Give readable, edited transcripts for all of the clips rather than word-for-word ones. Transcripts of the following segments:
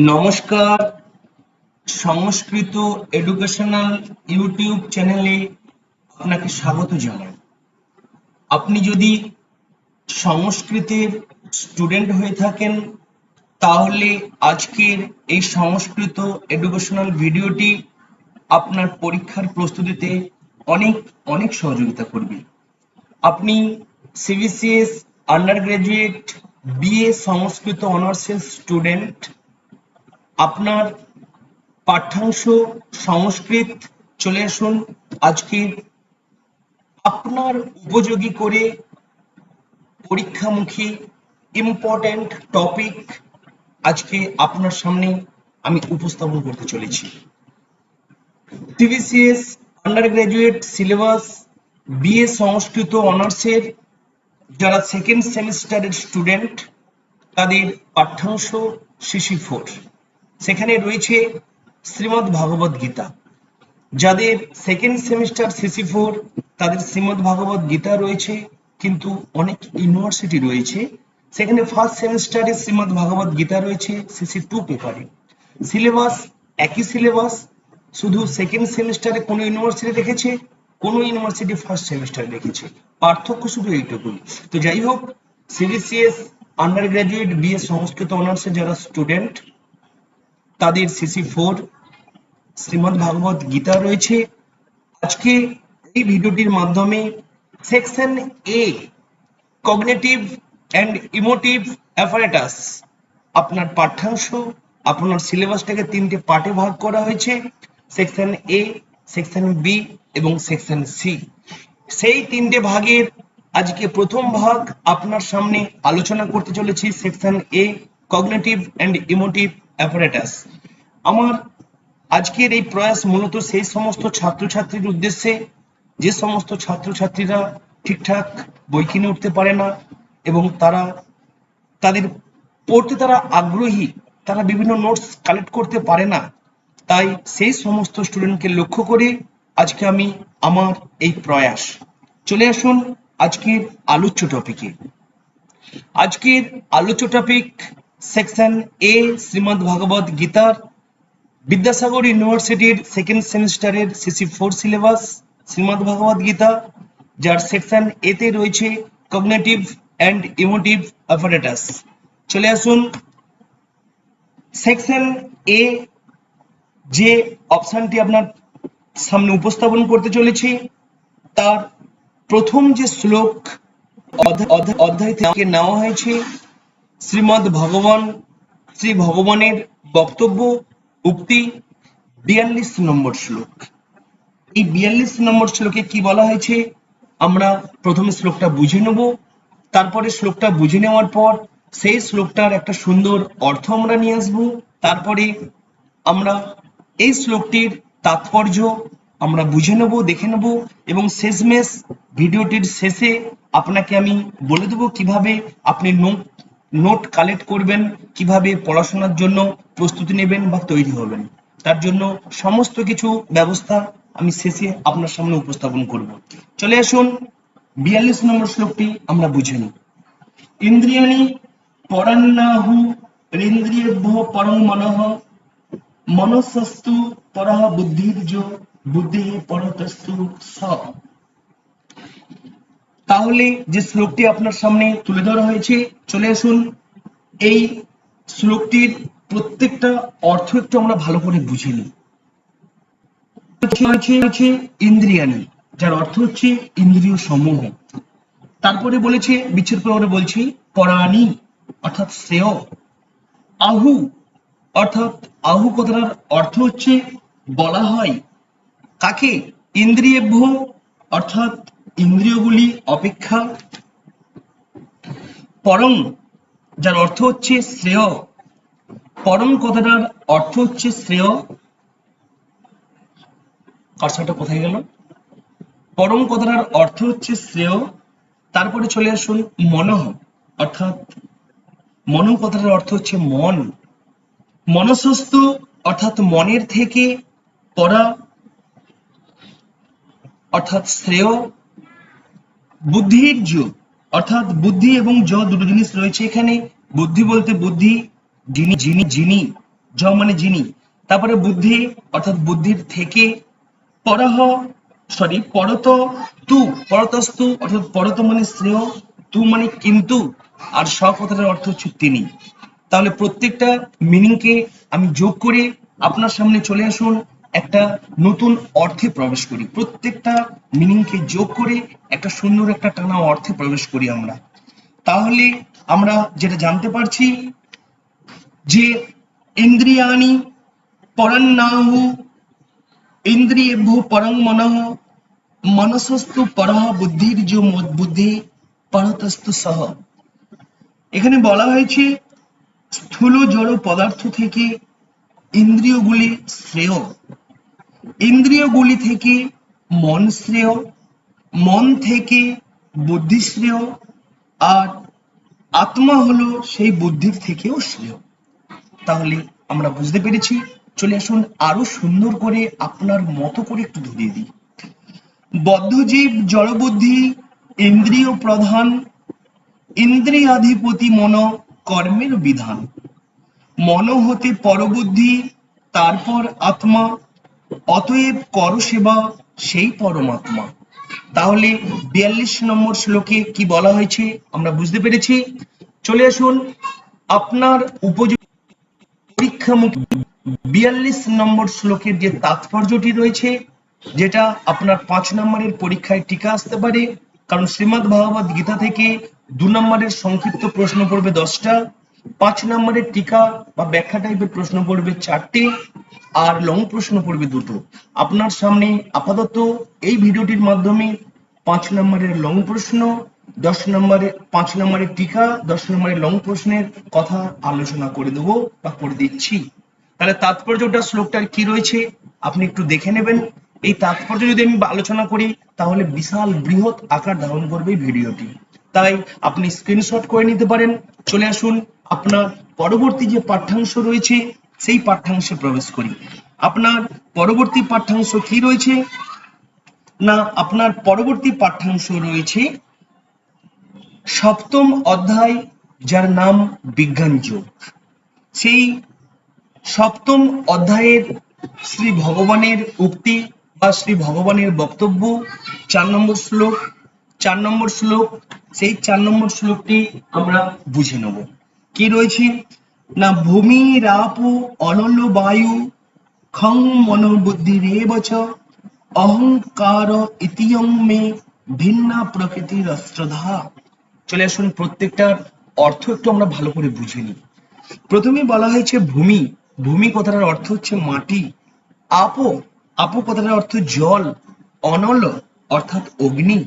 নমস্কার, সংস্কৃত educational YouTube চ্যানেলে আপনাকে স্বাগত জানাই। আপনি যদি সংস্কৃতের স্টুডেন্ট হয়ে থাকেন তাহলে আজকের এই সংস্কৃত এডুকেশনাল ভিডিওটি আপনার পরীক্ষার প্রস্তুতিতে অনেক অনেক সহযোগিতা করবে। আপনি CBCS under graduate BA Sanskrit অনার্সের স্টুডেন্ট, আপনার পাঠ্যাংশ সংস্কৃত। চলে আসুন আজকে আপনার উপযোগী করে পরীক্ষামুখী ইম্পর্টেন্ট টপিক আজকে আপনার সামনে আমি উপস্থাপন করতে চলেছি। CBCS undergraduate syllabus BA Sanskrit অনার্সের যারা সেকেন্ড সেমিস্টারের স্টুডেন্ট তাদের পাঠ্যাংশ CC4, সেখানে রয়েছে শ্রীমদ্ ভাগবত গীতা। যাদের সেকেন্ড সেমিস্টার CC4 তাদের শ্রীমদ্ ভাগবত গীতা রয়েছে, কিন্তু অনেক ইউনিভার্সিটি রয়েছে সেখানে ফার্স্ট সেমিস্টারে শ্রীমদ্ ভাগবত গীতা রয়েছে CC2 পেপারে। সিলেবাস একই সিলেবাস, শুধু সেকেন্ড সেমিস্টারে কোনো ইউনিভার্সিটি রেখেছে, কোনো ইউনিভার্সিটি ফার্স্ট সেমিস্টারে রেখেছে, পার্থক্য শুধু এইটুকুই। তো যাই হোক, CBCS under graduate BA Sanskrit অনার্সের যারা স্টুডেন্ট তাদের CC4 শ্রীমদ্ ভাগবত গীতা রয়েছে। আজকে এই ভিডিওটির মাধ্যমে section A cognitive and emotive apparatus, আপনার পাঠ্যাংশ আপনার সিলেবাসটাকে তিনটে পার্টে ভাগ করা হয়েছে, সেকশন এ, সেকশন বি এবং সেকশন সি। সেই তিনটে ভাগের আজকে প্রথম ভাগ আপনার সামনে আলোচনা করতে চলেছি, section A cognitive and emotive apparatus. আমার আজকের এই প্রয়াস মূলত সেই সমস্ত ছাত্রছাত্রীর উদ্দেশ্যে যে সমস্ত ছাত্রছাত্রীরা ঠিকঠাক বই কিনে উঠতে পারে না এবং তাদের পড়তে তারা আগ্রহী, তারা বিভিন্ন নোটস কালেক্ট করতে পারে না, তাই সেই সমস্ত স্টুডেন্টকে লক্ষ্য করে আজকে আমি আমার এই প্রয়াস। চলে আসুন আজকের আলোচ্য টপিকে। আজকের আলোচ্য টপিক সেকশন এ শ্রীমদ্ ভাগবত গীতার বিদ্যাসাগর ইউনিভার্সিটির সেকেন্ড সেমিস্টারের CC4 সিলেবাস শ্রীমদ্ ভাগবত গীতা, যার সেকশন এতে রয়েছে কগনিটিভ অ্যান্ড ইমোটিভ অ্যাপারেটাস। চলে আসুন সেকশন এ যে অপশনটি আপনার সামনে উপস্থাপন করতে চলেছি তার প্রথম যে শ্লোক অধ্যায় থেকে নেওয়া হয়েছে শ্রীমদ্ শ্রী ভগবানের বক্তব্য উক্তি 42 নম্বর শ্লোক। এই 42 নম্বর শ্লোকে কি বলা হয়েছে আমরা প্রথমে শ্লোকটা বুঝে নেব, তারপরে শ্লোকটা বুঝে নেওয়ার পর সেই শ্লোকটার একটা সুন্দর অর্থ আমরা নিয়ে আসবো, তারপরে আমরা এই শ্লোকটির তাৎপর্য আমরা বুঝে নেব, দেখে নেব এবং শেষমেশ ভিডিওটির শেষে আপনাকে আমি বলে দেবো কিভাবে আপনি নোট কালেক্ট করবেন, কিভাবে পড়াশোনার জন্য প্রস্তুতি নেবেন বা তৈরি হবেন। তার জন্য সমস্ত কিছু ব্যবস্থা আমি শেষে আপনার সামনে উপস্থাপন করব। চলে আসুন 42 নম্বর শ্লোকটি আমরা বুঝে নিই। ইন্দ্রিয়াণি পরান্নাহু ইন্দ্রিয়েভ্যো পরং মনঃ মনসস্তু পরঃ বুদ্ধির্য বুদ্ধিঃ পরতস্তু স। তাহলে যে শ্লোকটি আপনার সামনে তুলে ধরা হয়েছে, চলে আসুন এই শ্লোকটির প্রত্যেকটা অর্থ একটু আমরা ভালো করে বুঝে নিই। ইন্দ্রিয়াণি, যার অর্থ হচ্ছে ইন্দ্রিয় সমূহ। তারপরে বলেছে বিচ্ছেদ করে বলছি পরাণি অর্থাৎ শ্রেয়। আহু অর্থাৎ আহু কথাটার অর্থ হচ্ছে বলা হয় কাকে, ইন্দ্রিয়েভ্য অর্থাৎ ইন্দ্রিয়গুলি অপেক্ষা, পরং যার অর্থ হচ্ছে শ্রেয়। পরং কথাটার অর্থ হচ্ছে শ্রেয়, কারসারটা কোথায় গেল, পরম কথাটার অর্থ হচ্ছে শ্রেয়। তারপরে চলে আসুন মনঃ অর্থাৎ মন কথাটার অর্থ হচ্ছে মন। মনসস্থ অর্থাৎ মনের থেকে, পরা অর্থাৎ শ্রেয়, বুদ্ধির য অর্থাৎ বুদ্ধি এবং জ দুটো জিনিস রয়েছে এখানে। বুদ্ধি বলতে বুদ্ধি যিনি যিনি যিনি জ মানে যিনি, তারপরে বুদ্ধি অর্থাৎ বুদ্ধির থেকে, পরহ পরত, তু পরতস্তু অর্থাৎ পরত মানে শ্রেয়, তু মানে কিন্তু, আর স কথাটার অর্থ হচ্ছে তিনি। তাহলে প্রত্যেকটা মিনিংকে আমি যোগ করে আপনার সামনে চলে আসুন, একটা নতুন অর্থে প্রবেশ করি। প্রত্যেকটা মিনিংকে যোগ করে একটা সুন্দর একটা টানা অর্থে প্রবেশ করি আমরা। তাহলে আমরা যেটা জানতে পারছি যে ইন্দ্রিয়াণি পরান্নাহু ইন্দ্রিয়েভ্যো পরং মনঃ মনসস্তু পরঃ বুদ্ধির যে বুদ্ধি পরতস্তু সহ। এখানে বলা হয়েছে স্থূল জড় পদার্থ থেকে ইন্দ্রিয়গুলি শ্রেয়, ইন্দ্রিয়গুলি থেকে মন শ্রেয়, মন থেকে বুদ্ধি শ্রেয়, আর আত্মা হলো সেই বুদ্ধির থেকেও শ্রেয়। তাহলে আমরা বুঝতে পেরেছি। চলে আসুন আরো সুন্দর করে আপনার মতো করে একটু ধরিয়ে দিই। বদ্ধজীব জড়বুদ্ধি ইন্দ্রিয় প্রধান, ইন্দ্রিয়াধিপতি মন কর্মের বিধান, মন হতে পরবুদ্ধি তারপর আত্মা, অতএব কর সেবা সেই পরমাত্মা। তাহলে 42 নম্বর শ্লোকে কি বলা হয়েছে আমরা বুঝতে পেরেছি। চলে আসুন আপনার উপযোগী পরীক্ষামুখী 42 নম্বর শ্লোকের যে তাৎপর্যটি রয়েছে, যেটা আপনার 5 নম্বরের পরীক্ষায় টিকা আসতে পারে, কারণ শ্রীমদ্ ভাগবত গীতা থেকে 2 নম্বরের সংক্ষিপ্ত প্রশ্ন পড়বে 10টা, 5 নম্বরের টিকা বা ব্যাখ্যা টাইপের প্রশ্ন পড়বে 4টে, আর লং প্রশ্ন পড়বে 2টো। আপনার সামনে আপাতত এই ভিডিওটির মাধ্যমে 5 নম্বরের লং প্রশ্ন, 10 নম্বরের 5 নম্বরের টিকা, 10 নম্বরের লং প্রশ্নের কথা আলোচনা করে দেবো বা করে দিচ্ছি। তাহলে তাৎপর্যটা শ্লোকটার কি রয়েছে আপনি একটু দেখে নেবেন। এই তাৎপর্য যদি আমি আলোচনা করি তাহলে বিশাল বৃহৎ আকার ধারণ করবে ভিডিওটি, তাই আপনি স্ক্রিনশট করে নিতে পারেন। চলে আসুন আপনার পরবর্তী যে পাঠ্যাংশ রয়েছে সেই পাঠ্যাংশে প্রবেশ করি। আপনার পরবর্তী পাঠ্যাংশ কি রয়েছে না, আপনার পরবর্তী পাঠ্যাংশ রয়েছে 7ম অধ্যায়, যার নাম বিজ্ঞান যোগ। সেই 7ম অধ্যায়ের শ্রী ভগবানের উক্তি বা শ্রী ভগবানের বক্তব্য 4 নম্বর শ্লোক, 4 নম্বর শ্লোক, সেই 4 নম্বর শ্লোকটি আমরা বুঝে নেব। কি রয়েছে না, ভূমি রাপ অনল বায়ু খং মনোবুদ্ধি রেবচ অহংকার ইতিয়ং মে ভিন্না প্রকৃতির অস্ত্রধা। চলে আসুন প্রত্যেকটার অর্থ একটু আমরা ভালো করে বুঝে নিই। প্রথমে বলা হয়েছে ভূমি, ভূমি কথাটার অর্থ হচ্ছে মাটি। আপো, আপো কথাটার অর্থ জল। অনল অর্থাৎ অগ্নি।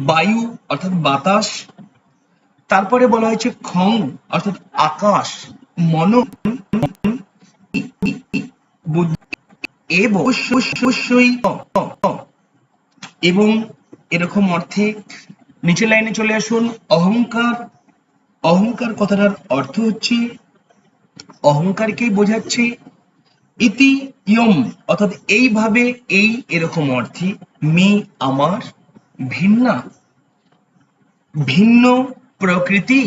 বায়ু অর্থাৎ বাতাস। তারপরে বলা হয়েছে খং অর্থাৎ আকাশ। মন এবং এরকম অর্থে নিচের লাইনে চলে আসুন অহংকার। অহংকার কথাটার অর্থ হচ্ছে, অহংকারকেই বোঝাচ্ছে। ইতি ইয়ম অর্থাৎ এইভাবে, এই এরকম অর্থে। মে আমার, ভিন্না ভিন্ন, প্রকৃতি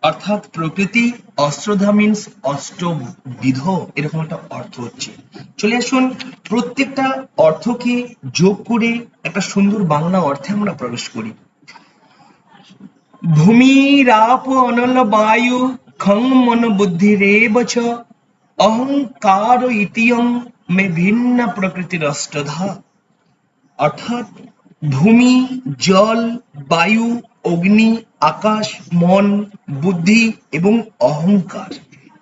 অর্থাৎ প্রকৃতি, অস্ত্রধা মিন্স অষ্টবিধ, এরকম একটা অর্থ হচ্ছে। চলে আসুন প্রত্যেকটা অর্থকে যোগ করে একটা সুন্দর বাংলা অর্থে আমরা প্রবেশ করি। ভূমি রাপ অনল বায়ু খং মন বুদ্ধি রেবচ অহংকার ইতিয়ং মে ভিন্ন প্রকৃতির অষ্টধা। অর্থাৎ ভূমি, জল, বায়ু, অগ্নি, আকাশ, মন, বুদ্ধি এবং অহংকার,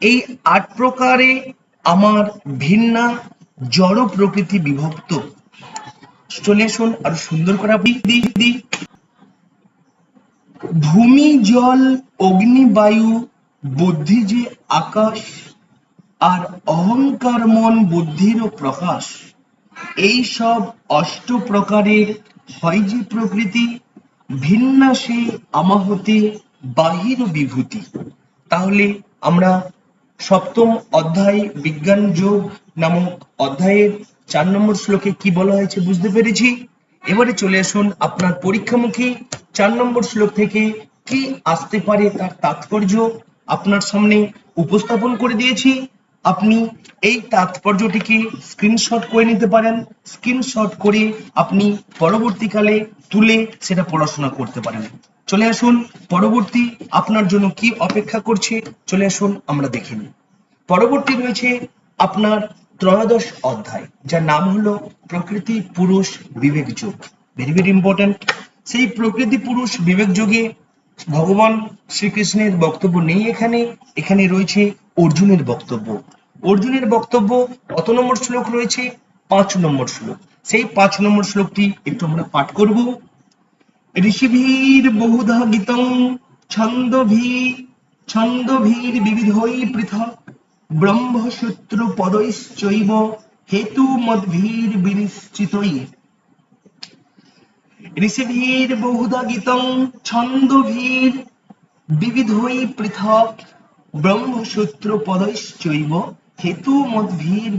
এই 8 প্রকারে আমার ভিন্না জড় প্রকৃতি বিভক্ত। চলে আসুন আরো সুন্দর করে ভূমি, জল, অগ্নি, বায়ু, বুদ্ধি যে আকাশ, আর অহংকার মন বুদ্ধিরও প্রকাশ, এই সব 8 প্রকারের হয় যে প্রকৃতি, ভিন্না সে আমা হতে বাহির বিভূতি। তাহলে আমরা 7ম অধ্যায় বিজ্ঞান যোগ নামক অধ্যায়ের 4 নম্বর শ্লোকে কি বলা হয়েছে বুঝতে পেরেছি। এবারে চলে আসুন আপনার পরীক্ষামুখী 4 নম্বর শ্লোক থেকে কি আসতে পারে তার তাৎপর্য আপনার সামনে উপস্থাপন করে দিয়েছি। আপনি এই তাৎপর্যটিকে স্ক্রিনশট করে নিতে পারেন। স্ক্রিনশট করে আপনি পরবর্তীকালে তুলে সেটা পড়াশোনা করতে পারেন। চলে আসুন পরবর্তী আপনার জন্য কি অপেক্ষা করছে, চলে আসুন আমরা দেখে নিই। পরবর্তী রয়েছে আপনার ত্রয়োদশ অধ্যায়, যার নাম হলো প্রকৃতি পুরুষ বিবেক যোগ। Very very important. সেই প্রকৃতি পুরুষ বিবেক যোগে ভগবান শ্রীকৃষ্ণের বক্তব্য নেই এখানে, এখানে রয়েছে অর্জুনের বক্তব্য। অর্জুনের বক্তব্য কত নম্বর শ্লোক রয়েছে? 5 নম্বর শ্লোক। সেই 5 নম্বর শ্লোকটি একটু আমরা পাঠ করব। ঋষিভীর বহুধা গীতং ছন্দভীর বিবিধৈ পৃথক ব্রহ্মসূত্র পদৈশ্চৈব হেতু মদ্ভীর বিনিশ্চিতৈ। ঋষিভীর বহুধা গীতং ছন্দভীর বিবিধৈ পৃথক ব্রহ্মসূত্র পদৈশ্চৈব হেতু মদ্ভীর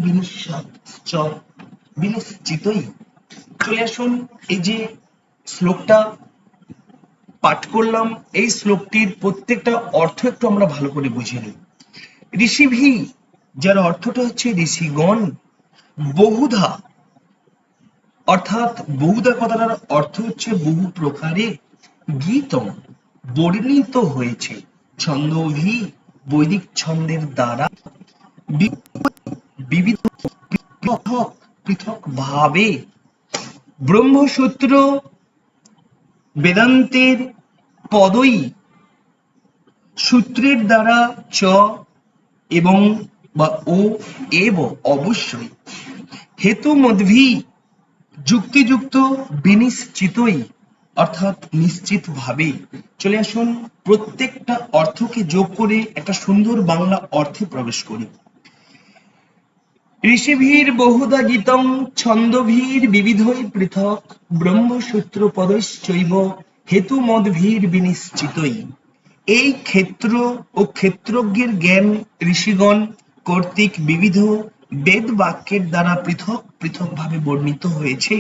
বিনিশ্চিতৈ। চলে আসুন, এই যে শ্লোকটা পাঠ করলাম, এই শ্লোকটির প্রত্যেকটা অর্থ একটু আমরা ভালো করে বুঝে নিই। ঋষিভি, যার অর্থটা হচ্ছে ঋষিগণ, বহুধা অর্থাৎ বহুধা কথাটার অর্থ হচ্ছে বহু প্রকারে, গীতম বর্ণিত হয়েছে, ছন্দভি বৈদিক ছন্দের দ্বারা, বিবিধ পৃথক পৃথক ভাবে, ব্রহ্মসূত্র বেদান্তের পদই সূত্রের দ্বারা, চ এবং বা ও এব অবশ্যই, হেতু মদ্ভি যুক্তিযুক্ত, বিনিশ্চিতই অর্থাৎ নিশ্চিত ভাবে। চলে আসুন প্রত্যেকটা অর্থকে যোগ করে একটা সুন্দর বাংলা অর্থে প্রবেশ করি। ঋষিভীর বহুধা গীতং ছন্দভীর বিবিধৈ পৃথক ব্রহ্মসূত্র পদৈশ্চৈব হেতু মদ্ভীর বিনিশ্চিতৈ। এই ক্ষেত্র ও ক্ষেত্রজ্ঞের জ্ঞান ঋষিগণ কর্তৃক বিবিধ বেদ বাক্যের দ্বারা পৃথক পৃথক ভাবে বর্ণিত হয়েছে।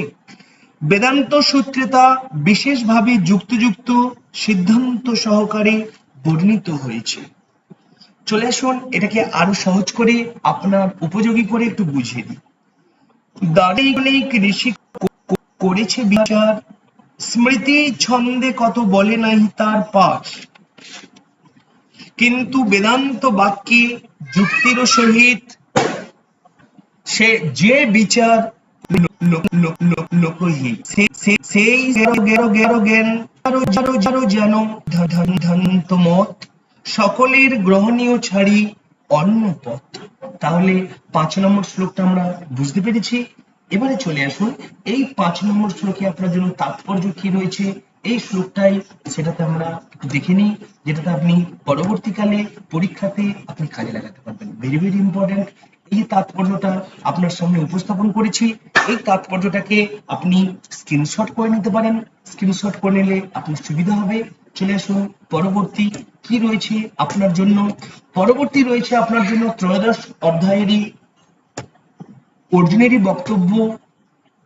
বেদান্ত সূত্রে তা বিশেষভাবে যুক্তিযুক্ত সিদ্ধান্ত সহকারে বর্ণিত হয়েছে। চলে আসুন এটাকে আরো সহজ করে আপনার উপযোগী করে একটু বুঝিয়ে দিই। দার্শনিক ঋষি করেছে বিচার, স্মৃতি ছন্দে কত বলে নাই তার পাশ, কিন্তু বেদান্ত বাক্যে যুক্তির সহিত সে যে বিচার লোকহিত, সেই জ্ঞান যেন মত সকলের গ্রহণীয় ছাড়ি অন্য পথ। তাহলে 5 নম্বর শ্লোকটা আমরা বুঝতে পেরেছি। এবারে চলে আসুন এই 5 নম্বর শ্লোকে আপনার জন্য তাৎপর্য কি রয়েছে এই শ্লোকটাই, সেটাতে আমরা একটু দেখে নিই, যেটাতে আপনি পরবর্তীকালে পরীক্ষাতে আপনি কাজে লাগাতে পারবেন। Very very important. এই তাৎপর্যটা আপনার সামনে উপস্থাপন করেছি। এই তাৎপর্যটাকে আপনি স্ক্রিনশট করে নিতে পারেন। স্ক্রিনশট করে নিলে আপনার সুবিধা হবে। চলে আসুন পরবর্তী কি রয়েছে আপনার জন্য। পরবর্তী রয়েছে আপনার জন্য ত্রয়োদশ অধ্যায়েরই অর্জুনেরই বক্তব্য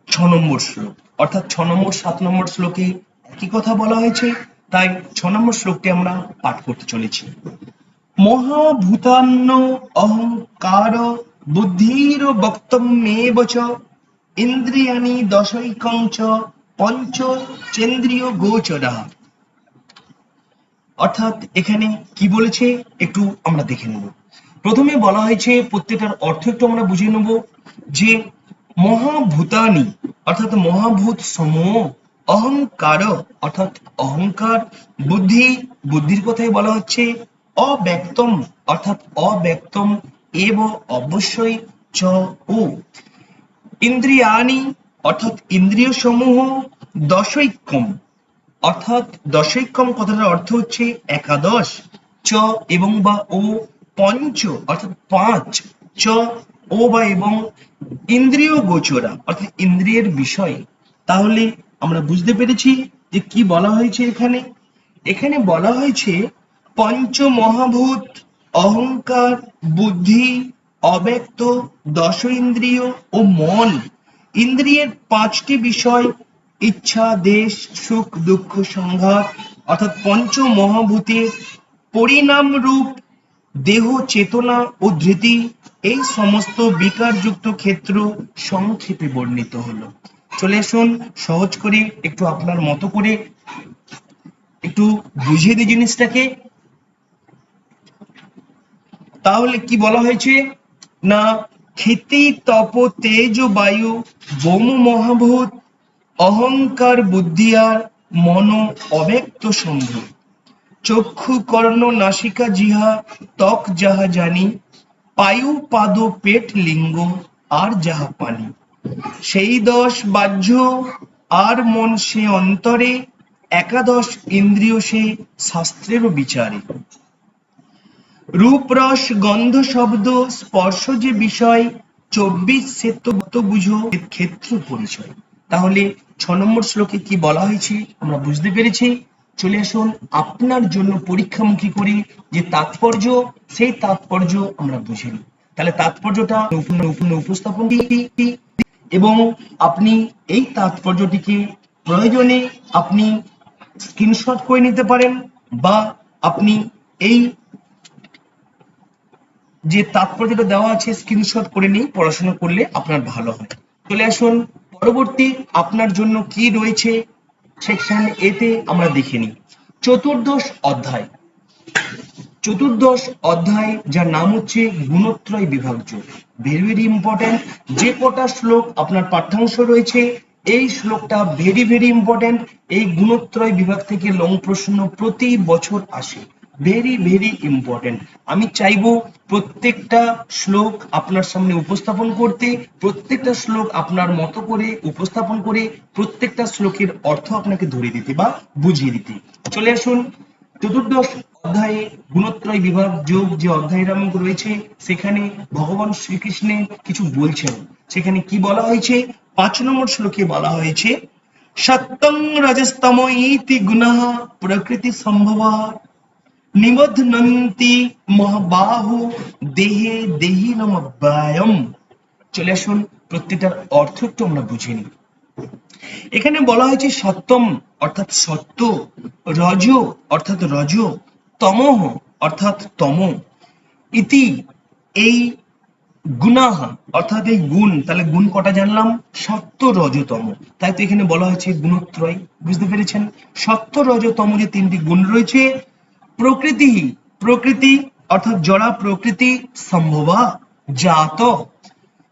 6 নম্বর শ্লোক, অর্থাৎ 6 নম্বর 7 নম্বর শ্লোকে একই কথা বলা হয়েছে, তাই 6 নম্বর শ্লোকটি আমরা পাঠ করতে চলেছি। মহাভূতান্ন অহংকার বুদ্ধির বক্তব্যেব চ ইন্দ্রিয়াণি দশৈকং চ পঞ্চ চেন্দ্রিয় গোচরা। অর্থাৎ এখানে কি বলেছে একটু আমরা দেখে নেব। প্রথমে বলা হয়েছে, প্রত্যেকটার অর্থ একটু আমরা বুঝে নেব, যে মহাভূতানি অর্থাৎ মহাভূত সমূহ, অহংকার অর্থাৎ অহংকার, বুদ্ধি বুদ্ধির কথাই বলা হচ্ছে, অব্যক্তম অর্থাৎ অব্যক্তম, এব অবশ্যই, চ ও ইন্দ্রিয়াণি অর্থাৎ ইন্দ্রিয় সমূহ, দশৈক্যম অর্থাৎ দশৈক্যম কথাটার অর্থ হচ্ছে একাদশ, চ এবং বা ও, পঞ্চ অর্থাৎ 5, চ ও বা এবং, ইন্দ্রিয় গোচরা অর্থাৎ ইন্দ্রিয়ের বিষয়। তাহলে আমরা বুঝতে পেরেছি যে কি বলা হয়েছে এখানে। এখানে বলা হয়েছে পঞ্চ মহাভূত, অহংকার, বুদ্ধি, অব্যক্ত, দশ ইন্দ্রিয় ও মন, ইন্দ্রিয়ের 5টি বিষয়, ইচ্ছা, দেশ, সুখ, দুঃখ, সংঘাত অর্থাৎ পঞ্চ মহাভূতের পরিণাম রূপ দেহ, চেতনা ও ধৃতি, এই সমস্ত বিকারযুক্ত ক্ষেত্র সংক্ষেপে বর্ণিত হলো। চলে আসুন সহজ করে একটু আপনার মতো করে একটু বুঝিয়ে দিই জিনিসটাকে। তাহলে কি বলা হয়েছে না, ক্ষিতি, তপ, তেজ, বায়ু, বোম, মহাভূত, অহংকার, বুদ্ধি আর মন অব্যক্ত সম্ভব, চক্ষু, কর্ণ, নাসিকা, জিহা, ত্বক যাহা জানি, পায়ু, পাদ, পেট, লিঙ্গ আর যাহা পানি, সেই 10 বাহ্য আর মন সে অন্তরে, একাদশ ইন্দ্রিয় সে শাস্ত্রেরও বিচারে। রূপ, রস, গন্ধ, শব্দ, স্পর্শ যে বিষয়, 24 সে তো বুঝো ক্ষেত্র পরিচয়। তাহলে 6 নম্বর শ্লোকে কি বলা হয়েছে আমরা বুঝতে পেরেছি। চলে আসুন আপনার জন্য পরীক্ষামুখী করি যে তাৎপর্য, সেই তাৎপর্য আমরা বুঝে নিই। তাহলে তাৎপর্যটা উপস্থাপন কি, এবং আপনি এই তাৎপর্যটিকে প্রয়োজনে আপনি স্ক্রিনশট করে নিতে পারেন, বা আপনি এই যে তাৎপর্যটা দেওয়া আছে স্ক্রিনশট করে নিয়ে পড়াশোনা করলে আপনার ভালো হয়। চলে আসুন পরবর্তী আপনার জন্য কি রয়েছে সেকশন এতে আমরা দেখে নিই। চতুর্দশ অধ্যায়, চতুর্দশ অধ্যায় যার নাম হচ্ছে গুণত্রয় বিভাজ্য। Very very important. যে কটা শ্লোক আপনার পাঠ্যাংশ রয়েছে এই শ্লোকটা ভেরি ভেরি ইম্পর্টেন্ট। এই গুণত্রয় বিভাগ থেকে লং প্রশ্ন প্রতি বছর আসে, ভেরি ভেরি ইম্পর্টেন্ট। আমি চাইবো প্রত্যেকটা শ্লোক আপনার সামনে উপস্থাপন করতে, প্রত্যেকটা শ্লোক আপনার মতো করে উপস্থাপন করে প্রত্যেকটা শ্লোকের অর্থ আপনাকে ধরিয়ে দিতে বা বুঝিয়ে দিতে। চলে আসুন চতুর্দশ অধ্যায়ে গুণত্রয় বিভাগ যোগ যে অধ্যায় নামক রয়েছে সেখানে ভগবান শ্রীকৃষ্ণের কিছু বলছেন। সেখানে কি বলা হয়েছে 5 নম্বর শ্লোকে বলা হয়েছে, সত্যং রজস্তম ইতি গুণঃ প্রকৃতি সম্ভবা নিবধ্নন্তি মহাবাহু দেহে দেহিনমব্যয়ম। চলে আসুন প্রত্যেকটার অর্থ একটু আমরা বুঝে নিই। এখানে বলা হয়েছে সত্যম অর্থাৎ সত্য, রজ অর্থাৎ রজ, তমহ অর্থাৎ তম, ইতি এই গুণাহ অর্থাৎ এই গুণ। তাহলে গুণ কটা জানলাম, সত্য, রজতম। তাই তো এখানে বলা হয়েছে গুণত্রয়। বুঝতে পেরেছেন? সত্য, রজতম যে 3টি গুণ রয়েছে। প্রকৃতি, প্রকৃতি অর্থাৎ জড়া প্রকৃতি, সম্ভবা জাত।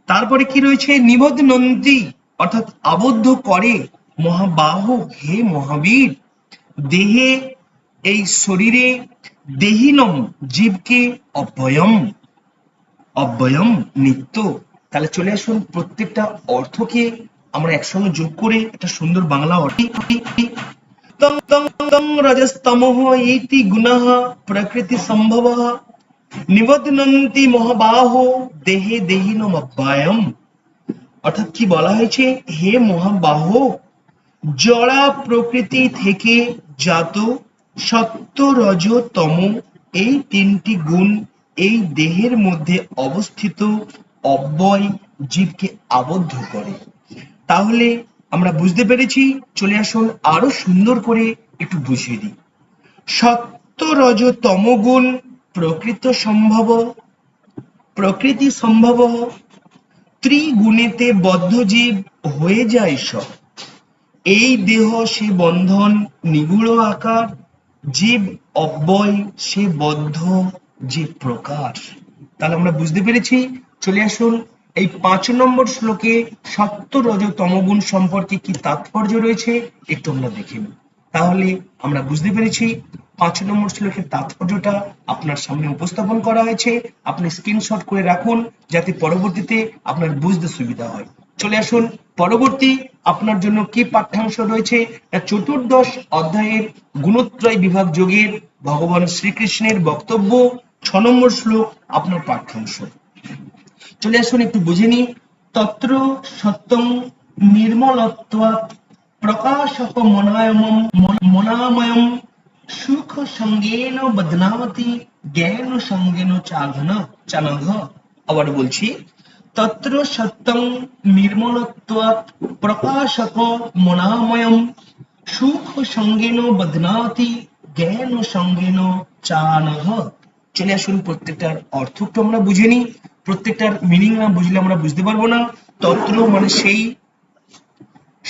তারপরে কি রয়েছে, নিবধ্নন্তি অর্থাৎ আবদ্ধ করে, মহাবাহু হে মহাবীর, দেহে এই শরীরে, দেহিনম জীবকে, অব্যয়ম অব্যয়ম নিত্য। তাহলে চলে আসুন প্রত্যেকটা অর্থকে আমরা একসঙ্গে যোগ করে একটা সুন্দর বাংলা অর্থ। তং তং তং রজস্তমঃ ইতি গুণঃ প্রকৃতি সম্ভবঃ নিবধ্নন্তি মহাবাহো দেহে দেহিনমব্যয়ম। অর্থাৎ কি বলা হয়েছে, হে মহাবাহো, জড়া প্রকৃতি থেকে জাত সত্য, রজ, তম এই 3টি গুণ এই দেহের মধ্যে অবস্থিত অব্যয় জীবকে আবদ্ধ করে। তাহলে আমরা বুঝতে পেরেছি। চলে আসুন আরো সুন্দর করে একটু বুঝিয়ে দিই। সত্য, রজ, তম গুণ প্রকৃত সম্ভব, প্রকৃতি সম্ভব, ত্রিগুণেতে বদ্ধ জীব হয়ে যায় সব। এই দেহ সে বন্ধন নিগুড় আকার, জীব অব্যয় সে বদ্ধ জীব প্রকাশ। তাহলে আমরা বুঝতে পেরেছি। চলে আসুন এই 5 নম্বর শ্লোকে সত্য, রজ, তমগুণ সম্পর্কে কি তাৎপর্য রয়েছে একটু আমরা দেখে নিই। তাহলে আমরা বুঝতে পেরেছি 5 নম্বর শ্লোকের তাৎপর্যটা আপনার সামনে উপস্থাপন করা হয়েছে। আপনি স্ক্রিনশট করে রাখুন যাতে পরবর্তীতে আপনার বুঝতে সুবিধা হয়। চলে আসুন পরবর্তী আপনার জন্য কি পাঠ্যাংশ রয়েছে, চতুর্দশ অধ্যায়ের গুণত্রয় বিভাগ যোগের ভগবান শ্রীকৃষ্ণের বক্তব্য 6 নম্বর শ্লোক আপনার পাঠ্যাংশ। চলে আসুন একটু বুঝে নিই। তত্র সত্যং নির্মলত্বাৎ প্রকাশক মনাময়ম সুখ সঙ্গেন বদনামতি জ্ঞান সঙ্গেন চানঘ। আবার বলছি, তত্র সত্যং নির্মলত্বাৎ প্রকাশক মনাময়ম সুখ সঙ্গেন বদনাতি জ্ঞান সঙ্গেন চানঘ। চলে আসুন প্রত্যেকটার অর্থ একটু আমরা বুঝে নিই। প্রত্যেকটার মিনিং না বুঝলে আমরা বুঝতে পারবো না। তত্র মানে সেই,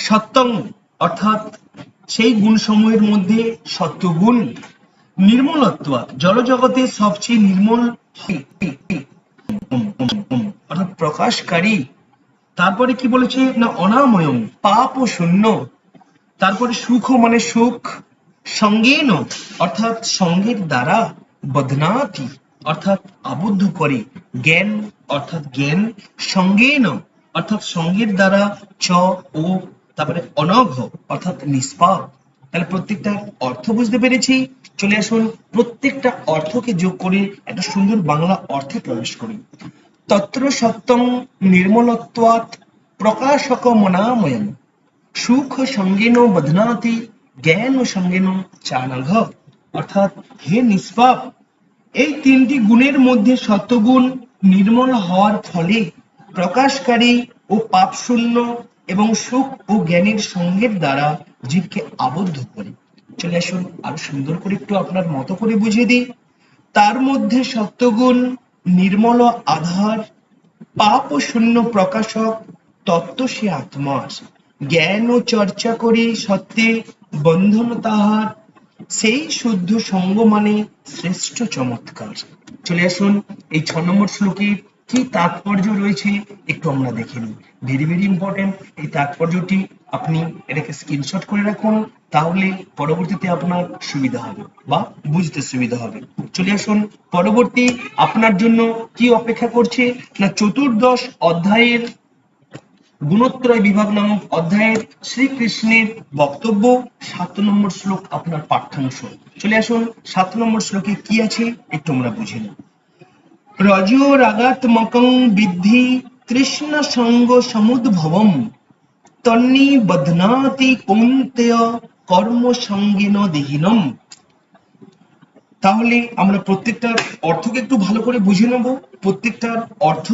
সত্যং অর্থাৎ সেই গুণসমূহের মধ্যে সত্যগুণ, নির্মলত্ব জড়জগতের সবচেয়ে নির্মল অর্থাৎ প্রকাশকারী। তারপরে কি বলেছে না অনাময়ম পাপ ও শূন্য। তারপরে সুখ মানে সুখ, সঙ্গেন অর্থাৎ সঙ্গের দ্বারা, বদনাতি অর্থাৎ আবদ্ধ করে, জ্ঞান অর্থাৎ জ্ঞান, সঙ্গেন অর্থাৎ সঙ্গের দ্বারা, চ ও তারপরে অনঘ অর্থাৎ নিষ্পাপ। তাহলে প্রত্যেকটা অর্থ বুঝতে পেরেছি। চলে আসুন প্রত্যেকটা অর্থকে যোগ করে একটা সুন্দর বাংলা অর্থে প্রবেশ করি। তত্র সত্যং নির্মলত্বাৎ প্রকাশকমনাময়ম সুখ সঙ্গেন বধ্নাতি জ্ঞান সঙ্গেন চানঘ। অর্থাৎ হে নিষ্পাপ, এই তিনটি গুণের মধ্যে সত্যগুণ নির্মল হওয়ার ফলে প্রকাশকারী ও পাপশূন্য এবং সুখ ও জ্ঞানের সঙ্গের দ্বারা জীবকে আবদ্ধ করে। চলে আসুন আরো সুন্দর করে একটু আপনার মতো করে বুঝিয়ে দিই। তার মধ্যে সত্যগুণ নির্মল আধার, পাপ ও শূন্য প্রকাশক তত্ত্ব সে আত্মা, জ্ঞান ও চর্চা করি সত্যে বন্ধন তাহার, সেই শুদ্ধ সঙ্গ মানে শ্রেষ্ঠ চমৎকার। চলে আসুন এই 6 নম্বর শ্লোকের কি তাৎপর্য রয়েছে একটু আমরা দেখে নিই। ভেরি ভেরি ইম্পর্টেন্ট এই তাৎপর্যটি, আপনি এটাকে স্ক্রিনশট করে রাখুন, তাহলে পরবর্তীতে আপনার সুবিধা হবে বা বুঝতে সুবিধা হবে। চলে আসুন পরবর্তী আপনার জন্য কি অপেক্ষা করছে না চতুর্দশ অধ্যায়ের গুণত্রয় বিভাগ নামক অধ্যায়ের শ্রীকৃষ্ণের বক্তব্য 7 নম্বর শ্লোক আপনার পাঠ্যাংশ। চলে আসুন 7 নম্বর শ্লোকে কি আছে একটু আমরা বুঝে নিই। রজো রাগাত্মকং বিদ্ধি তৃষ্ণ সঙ্গ সমুদ্ভবম তন্নি বধ্নাতি কৌন্তেয় কর্ম সঙ্গিন দেহিনম। তাহলে আমরা প্রত্যেকটার অর্থকে একটু ভালো করে বুঝে নেব। প্রত্যেকটার অর্থ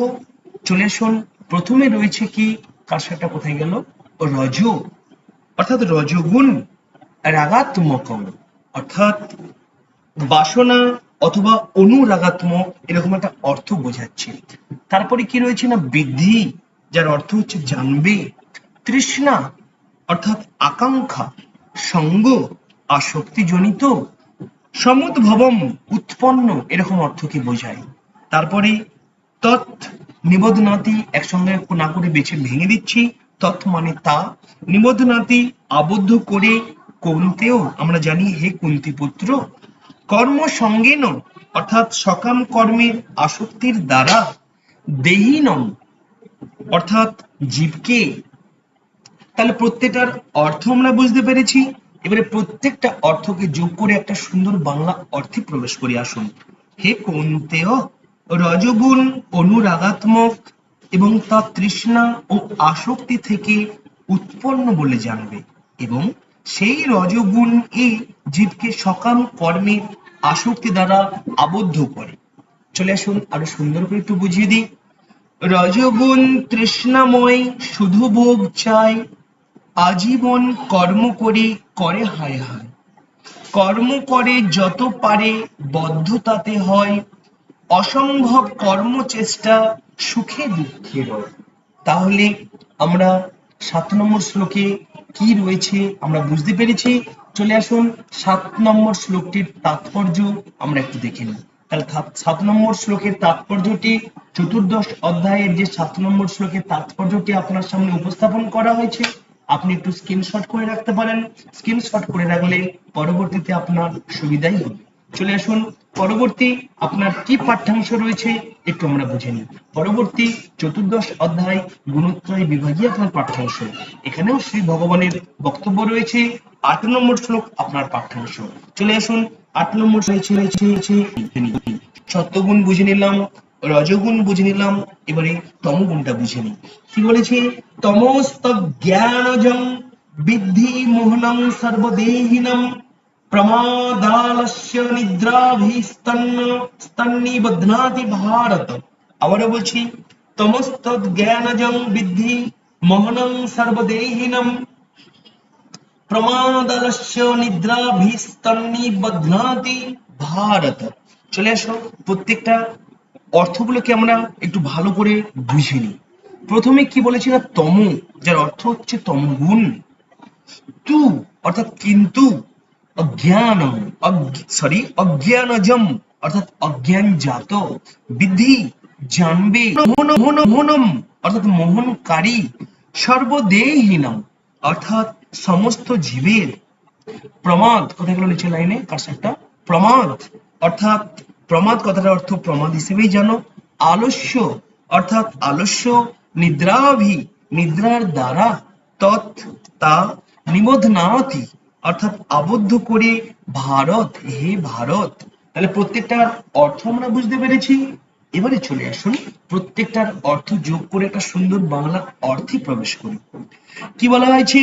চলে আসুন। প্রথমে রয়েছে কি, কারসাটা কোথায় গেল, রজ অর্থাৎ রজগুণ, রাগাত্মকম অর্থাৎ বাসনা অথবা অনুরাগাত্মক, এরকম একটা অর্থ বোঝাচ্ছে। তারপরে কি রয়েছে না বৃদ্ধি, যার অর্থ হচ্ছে জানবে, তৃষ্ণা অর্থাৎ আকাঙ্ক্ষা, সঙ্গ আসক্তিজনিত, সমুদ্ভবম উৎপন্ন, এরকম অর্থকে বোঝায়। তারপরে তৎ নিবধনাতি, একসঙ্গে না করে বেছে ভেঙে দিচ্ছি। তৎ মানে তা, নিবধনাতি আবদ্ধ করে, কৌন্তেও আমরা জানি হে কুন্তি পুত্র, কর্ম সঙ্গেন অর্থাৎ সকাম কর্মের আসক্তির দ্বারা, দেহিনম অর্থাৎ জীবকে। তাহলে প্রত্যেকটার অর্থ আমরা বুঝতে পেরেছি। এবারে প্রত্যেকটা অর্থকে যোগ করে একটা সুন্দর বাংলা অর্থে প্রবেশ করি। আসুন। হে কৌন্তেয়, রজগুণ অনুরাগাত্মক এবং তা তৃষ্ণা ও আসক্তি থেকে উৎপন্ন বলে জানবে এবং সেই রজগুণ জীবকে সকাম কর্মের আসক্তি দ্বারা আবদ্ধ করে। চলে আসুন আরো সুন্দর করে একটু বুঝিয়ে দিই। রজগুণ তৃষ্ণাময় শুধু ভোগ চায়, আজীবন কর্ম করে হায় হায়, কর্ম করে যত পারে বদ্ধতাতে হয়, অসম্ভব কর্ম চেষ্টা সুখে দুঃখে রয়। তাহলে আমরা 7 নম্বর শ্লোকে কি রয়েছে আমরা বুঝতে পেরেছি। চলে আসুন 7 নম্বর শ্লোকটির তাৎপর্য আমরা একটু দেখে নিই। তাহলে 7 নম্বর শ্লোকের তাৎপর্যটি, চতুর্দশ অধ্যায়ের যে 7 নম্বর শ্লোকের তাৎপর্যটি আপনার সামনে উপস্থাপন করা হয়েছে। আপনি একটু স্ক্রিনশট করে রাখতে পারেন। স্ক্রিনশট করে রাখলে পরবর্তীতে আপনার সুবিধাই হবে। চলে আসুন পরবর্তী আপনার কি পাঠ্যাংশ রয়েছে একটু আমরা বুঝে নিই। পরবর্তী চতুর্দশ অধ্যায় গুণত্রয় বিভাগীয় আপনার পাঠ্যাংশ। এখানেও শ্রী ভগবানের বক্তব্য রয়েছে। 8 নম্বর শ্লোক আপনার পাঠ্যাংশ। চলে আসুন 8 নম্বর সত্যগুণ বুঝে নিলাম, রজগুণ বুঝে নিলাম, এবারে তমগুণটা বুঝে নিই। কি বলেছে, তমস্ত জ্ঞানজং বিদ্ধি মোহনং সর্বদেহিনম প্রমাদালস্য নিদ্রাভিস্তন্নিবধ্নাতি ভারত। আবারও বলছি, তমস্তদ জ্ঞানজং বিদ্ধি মোহনং সর্বদেহিনম প্রমাদালস্য নিদ্রাভিস্তন্নিবধ্নাতি ভারত। চলে আসো প্রত্যেকটা অর্থগুলোকে আমরা একটু ভালো করে বুঝে নিই। প্রথমে কি বলেছি না, তম, যার অর্থ হচ্ছে তমগুণ। তু অর্থাৎ কিন্তু, অজ্ঞানম, অজ্ঞানজম অর্থাৎ অজ্ঞানজাত, বিদ্ধি জানবে, মোহনম অর্থাৎ মোহনকারী, সর্বদেহিনম অর্থাৎ সমস্ত জীবের, প্রমাদ কথাগুলো নিচে লাইনে কারসারটা, প্রমাদ অর্থাৎ প্রমাদ কথাটার অর্থ প্রমাদ হিসেবেই জানো। আলস্য অর্থাৎ আলস্য, নিদ্রাভি নিদ্রার দ্বারা, তৎ তা, নিবধ্নাতি অর্থাৎ আবদ্ধ করে, ভারত হে ভারত। তাহলে প্রত্যেকটার অর্থ আমরা বুঝতে পেরেছি। এবারে চলে আসুন প্রত্যেকটার অর্থ যোগ করে একটা সুন্দর বাংলা অর্থে প্রবেশ করি। কি বলা হয়েছে,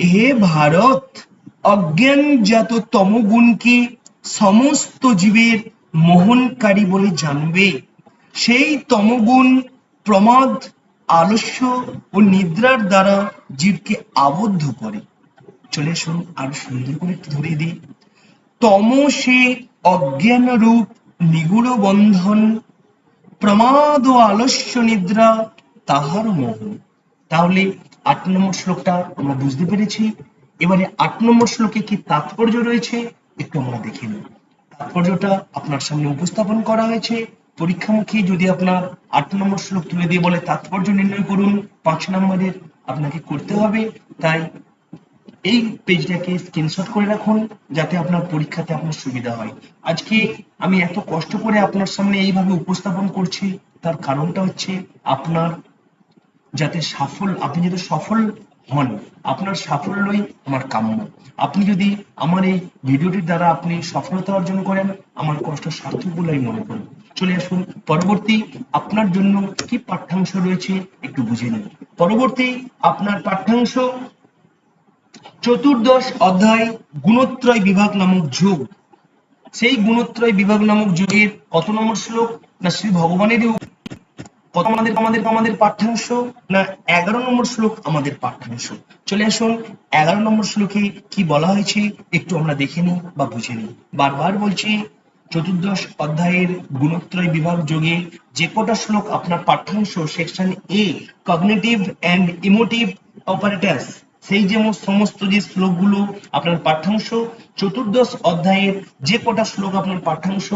হে ভারত, অজ্ঞানজাত তমগুণকে সমস্ত জীবের মোহনকারী বলে জানবে। সেই তমগুণ প্রমাদ, আলস্য ও নিদ্রার দ্বারা জীবকে আবদ্ধ করে। চলে আসুন আরো সুন্দর করে একটু ধরিয়ে দিই। তম সে অজ্ঞান রূপ নিগুড় বন্ধন, প্রমাদ ও আলস্য নিদ্রা তাহার মোহন। তাহলে ৮ নম্বর শ্লোকটা আমরা বুঝতে পেরেছি। এবারে ৮ নম্বর শ্লোকে কি তাৎপর্য রয়েছে একটু আমরা দেখে নিই। তাৎপর্যটা আপনার সামনে উপস্থাপন করা হয়েছে। পরীক্ষামুখী যদি আপনার ৮ নম্বর শ্লোক তুলে দিয়ে বলে তাৎপর্য নির্ণয় করুন, ৫ নম্বরের আপনাকে করতে হবে। তাই এই পেজটাকে স্ক্রিনশট করে রাখুন যাতে আপনার পরীক্ষাতে আপনার সুবিধা হয়। আজকে আমি এত কষ্ট করে আপনার সামনে এইভাবে উপস্থাপন করছি, তার কারণটা হচ্ছে আপনার যাতে আপনি যাতে সফল হন, আপনার সাফল্যই আমার কাম্য। আপনি যদি আমার এই ভিডিওটির দ্বারা আপনি সফলতা অর্জন করেন, আমার কষ্ট সার্থক বলেই মনে করুন। চলে আসুন পরবর্তী আপনার জন্য কি পাঠ্যাংশ রয়েছে একটু বুঝে নিন। পরবর্তী আপনার পাঠ্যাংশ চতুর্দশ অধ্যায় গুণত্রয় বিভাগ নামক যোগ। সেই গুণত্রয় বিভাগ নামক যোগের কত নম্বর শ্লোক না শ্রী ভগবানেরই কত আমাদের পাঠ্যাংশ না 11 নম্বর শ্লোক আমাদের পাঠ্যাংশ। চলে আসুন 11 নম্বর শ্লোকে কি বলা হয়েছে একটু আমরা দেখে নিই বা বুঝে নিই। বারবার বলছি চতুর্দশ অধ্যায়ের গুণত্রয় বিভাগ যোগে যে কটা শ্লোক আপনার পাঠ্যাংশ section A cognitive and emotive operators, সেই যে সমস্ত যে শ্লোকগুলো আপনার পাঠ্যাংশ চতুর্দশ অধ্যায়ের যে কটা শ্লোক আপনার পাঠ্যাংশ,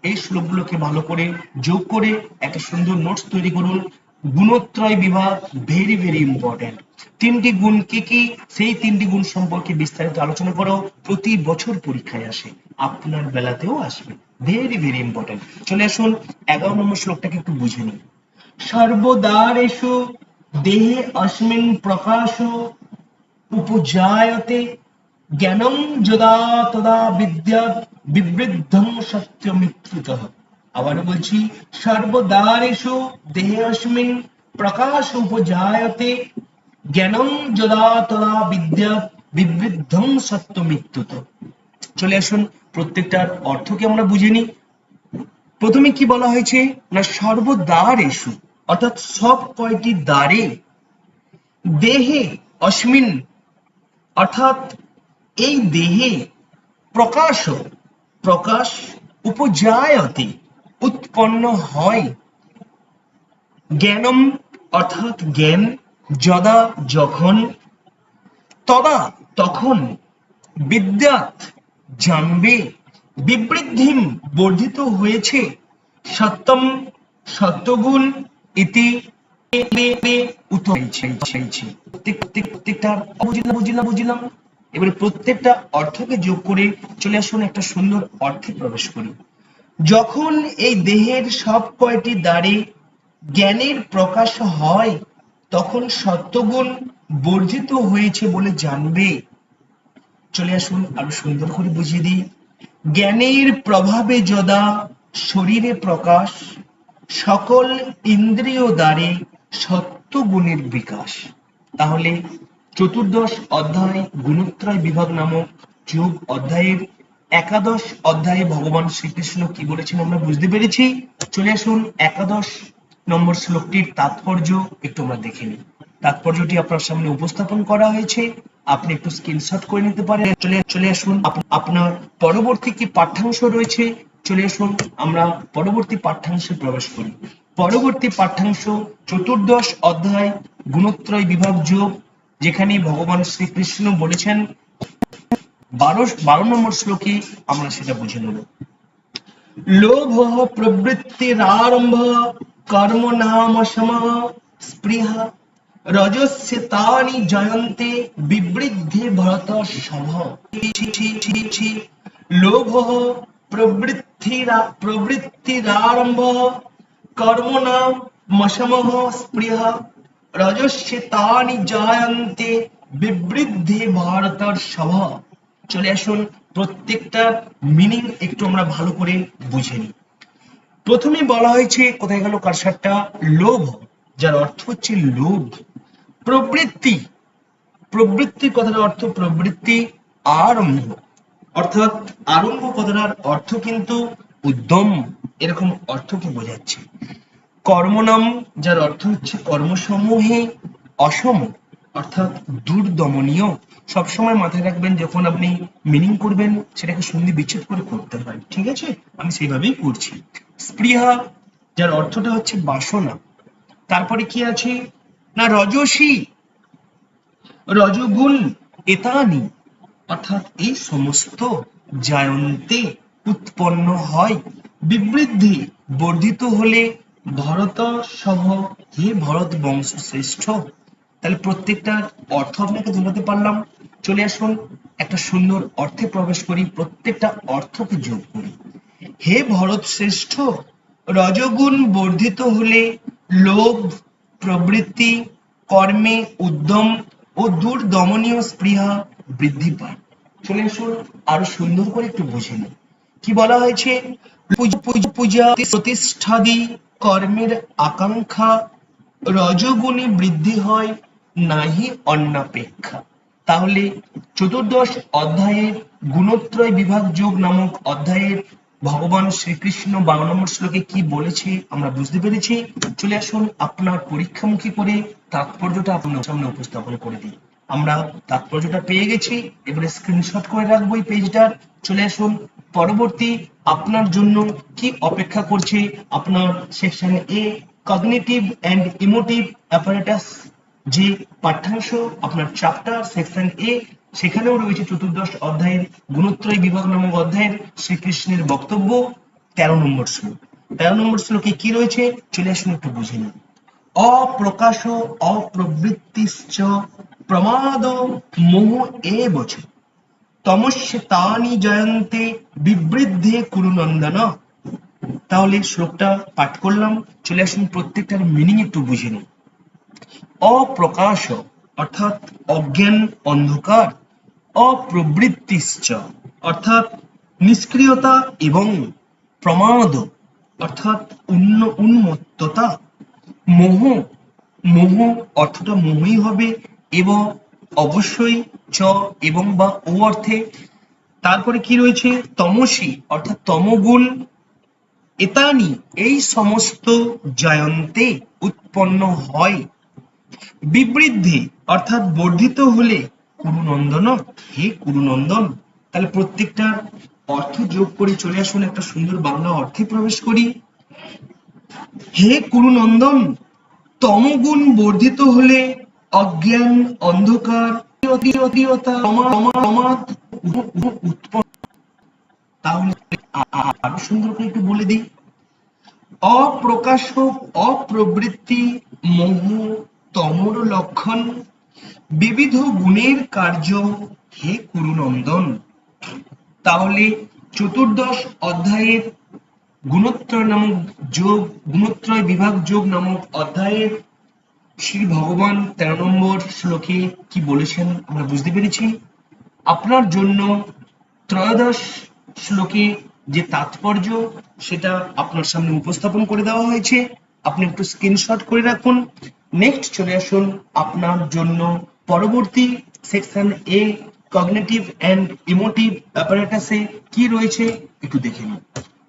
এই শ্লোকগুলোকে ভালো করে যোগ করে একটা সুন্দর নোটস তৈরি করুন। গুণত্রয় বিভাগ ভেরি ভেরি ইম্পর্টেন্ট। 3টি গুণ কি কি, সেই 3টি গুণ সম্পর্কে বিস্তারিত আলোচনা করো। প্রতি বছর পরীক্ষায় আসে, আপনার বেলাতেও আসবে, ভেরি ভেরি ইম্পর্টেন্ট। চলে আসুন 11 নম্বর শ্লোকটাকে একটু বুঝে নিই। সর্বদারেষু দেহে অস্মিন প্রকাশ উপজায়তে, জ্ঞানং যদা তদা বিদ্যাৎ বিবৃদ্ধং সত্যমিত্যুতঃ। আবার বলছি, সর্বদারেষু দেহে অস্মিন প্রকাশ উপজায়তে, জ্ঞানং যদা তদা বিদ্যাৎ বিবৃদ্ধং সত্যমিত্যুতঃ। চলে আসুন প্রত্যেকটার অর্থকে আমরা বুঝে নিই। প্রথমে কি বলা হয়েছে না সর্বদারেষু অর্থাৎ সব কয়টি দ্বারে, দেহে অস্মিন অর্থাৎ এই দেহে, প্রকাশ উপজায়তে উৎপন্ন হয়, জ্ঞানম অর্থাৎ জ্ঞান, যদা যখন, তদা তখন, বিদ্যাৎ জানবে, বিবৃদ্ধিম বর্ধিত হয়েছে, সত্যম সত্যগুণ, ইতি প্রত্যেকটার বুঝলাম। এবারে প্রত্যেকটা অর্থকে যোগ করে চলে আসুন একটা সুন্দর অর্থে প্রবেশ করি। যখন এই দেহের সব কয়টি দ্বারে জ্ঞানের প্রকাশ হয় তখন সত্যগুণ বর্জিত হয়েছে বলে জানবে। চলে আসুন আরো সুন্দর করে বুঝিয়ে দিই। জ্ঞানের প্রভাবে যদা শরীরে প্রকাশ, সকল ইন্দ্রিয় দ্বারে সত্যগুণের বিকাশ। তাহলে চতুর্দশ অধ্যায় গুণত্রয় বিভাগ নামক যোগ অধ্যায়ের 11 অধ্যায়ে ভগবান শ্রীকৃষ্ণ কি বলেছেন আমরা বুঝতে পেরেছি। চলে আসুন 11 নম্বর শ্লোকটির তাৎপর্য একটু আমরা দেখে নিই। তাৎপর্যটি আপনার সামনে উপস্থাপন করা হয়েছে, আপনি একটু স্ক্রিনশট করে নিতে পারেন। চলে আসুন আপনার পরবর্তী কি পাঠ্যাংশ রয়েছে চলে আসুন আমরা পরবর্তী পাঠ্যাংশে প্রবেশ করি। পরবর্তী পাঠ্যাংশ চতুর্দশ অধ্যায় গুণত্রয় বিভাগ যোগ, যেখানে ভগবান শ্রীকৃষ্ণ বলেছেন 12 নম্বর শ্লোকে আমরা সেটা বুঝে নেব। লোভ প্রবৃত্তিরারম্ভ কর্মণামশমঃ স্পৃহা রজস্য তানি জয়ন্তে বিবৃদ্ধি ভরতর্ষভ। লোভ প্রবৃত্তিরারম্ভ কর্মণামশমঃ স্পৃহা রজস্য তানি জয়ন্তে বিবৃদ্ধি ভরতর্ষভ। চলে আসুন প্রত্যেকটা মিনিং একটু আমরা ভালো করে বুঝে নিই। প্রথমে বলা হয়েছে, কোথায় গেল কারসারটা, লোভ, যার অর্থ হচ্ছে লোভ। প্রবৃত্তি, প্রবৃত্তি কথাটার অর্থ প্রবৃত্তি, আরম্ভ অর্থাৎ আরম্ভ কথাটার অর্থ কিন্তু উদ্যম, এরকম অর্থকে বোঝাচ্ছে। কর্মনাম, যার অর্থ হচ্ছে কর্মসমূহে অসম অর্থাৎ দুর্দমনীয়। সবসময় মাথায় রাখবেন যখন আপনি মিনিং করবেন সেটাকে সন্ধি বিচ্ছেদ করে করতে হয়, ঠিক আছে? আমি সেইভাবেই করছি। স্পৃহা, যার অর্থটা হচ্ছে বাসনা। তারপরে কি আছে না, রজসী, রজগুণ, এতানি অর্থাৎ এই সমস্ত, জায়ন্তে উৎপন্ন হয়, বিবৃদ্ধি বর্ধিত হলে, ভরত সহ হে ভরত বংশ শ্রেষ্ঠ। তাহলে প্রত্যেকটা অর্থ আপনাকে ধরাতে পারলাম। চলে আসুন একটা সুন্দর অর্থে প্রবেশ করি, প্রত্যেকটা অর্থকে যোগ করি। হে ভরত শ্রেষ্ঠ, রজগুণ বর্ধিত হলে লোভ প্রবৃত্তি, কর্মে উদ্যম ও দুর্দমনীয় স্পৃহা বৃদ্ধি পায়। চলে আসুন আরো সুন্দর করে একটু বুঝে নিই। কি বলা হয়েছে, পূজা প্রতিষ্ঠাদি কর্মের আকাঙ্ক্ষা রজগুণে বৃদ্ধি হয়, নাহি অন্যাপেক্ষা। তাহলে চতুর্দশ অধ্যায়ের গুণত্রয় বিভাগ যোগ নামক অধ্যায়ের ভগবান শ্রীকৃষ্ণ 12 নম্বর শ্লোকে কি বলেছে আমরা বুঝতে পেরেছি। চলে আসুন আপনার পরীক্ষামুখী করে তাৎপর্যটা আপনার সামনে উপস্থাপন করে দিই। আমরা তাৎপর্যটা পেয়ে গেছি, এবারে স্ক্রিনশট করে রাখবো এই পেজটার। চলে আসুন পরবর্তী আপনার জন্য কি অপেক্ষা করছে। আপনার section A cognitive and emotive apparatus যে পাঠ্যাংশ, আপনার চ্যাপ্টার সেকশন এ, সেখানেও রয়েছে চতুর্দশ অধ্যায়ের গুণত্রয় বিভাগ নামক অধ্যায়ের শ্রীকৃষ্ণের বক্তব্য 13 নম্বর শ্লোক। 13 নম্বর শ্লোকে কি রয়েছে চলে আসুন একটু বুঝে নিন। অপ্রকাশ অপ্রবৃত্তিশ্চ প্রমাদ মোহ এব চ তমস্য তানি জয়ন্তে বিবৃদ্ধে কুরু নন্দন। তাহলে শ্লোকটা পাঠ করলাম, চলে আসুন প্রত্যেকটার মিনিং একটু বুঝে নিন। অপ্রকাশ অর্থাৎ অজ্ঞান অন্ধকার, অপ্রবৃত্তিশ্চ অর্থাৎ নিষ্ক্রিয়তা এবং প্রমাদ অর্থাৎ উন্মত্ততা, মোহ, মোহ অর্থটা মোহই হবে, এবং অবশ্যই চ এবং বা ও অর্থে। তারপরে কি রয়েছে, তমসী অর্থাৎ তমগুণ, এতানি এই সমস্ত, জয়ন্তে উৎপন্ন হয়, বিবৃদ্ধি অর্থাৎ বর্ধিত হলে, কুরুনন্দন হে কুরুনন্দন। তাহলে প্রত্যেকটা অর্থ যোগ করে চলে আসুন একটা সুন্দর বাংলা অর্থে প্রবেশ করি। হে কুরুনন্দন, তমগুণ বর্ধিত হলে অজ্ঞান অন্ধকার উৎপন্ন। তাহলে আরো সুন্দর করে একটু বলে দিই। অপ্রকাশ অপ্রবৃত্তি মোহ তমর লক্ষণ, বিবিধ গুণের কার্য হে কুরুনন্দন। তাহলে চতুর্দশ অধ্যায়ের গুণত্রয় নামক যোগ, গুণত্রয় বিভাগ যোগ নামক অধ্যায়ের শ্রী ভগবান 13 নম্বর শ্লোকে কি বলেছেন আমরা বুঝতে পেরেছি। আপনার জন্য ত্রয়োদশ শ্লোকে যে তাৎপর্য সেটা আপনার সামনে উপস্থাপন করে দেওয়া হয়েছে, আপনি একটু স্ক্রিনশট করে রাখুন। নেক্সট চলে আসুন আপনার জন্য পরবর্তী section A cognitive and emotive অ্যাপারেটাসে কি রয়েছে একটু দেখে নিন।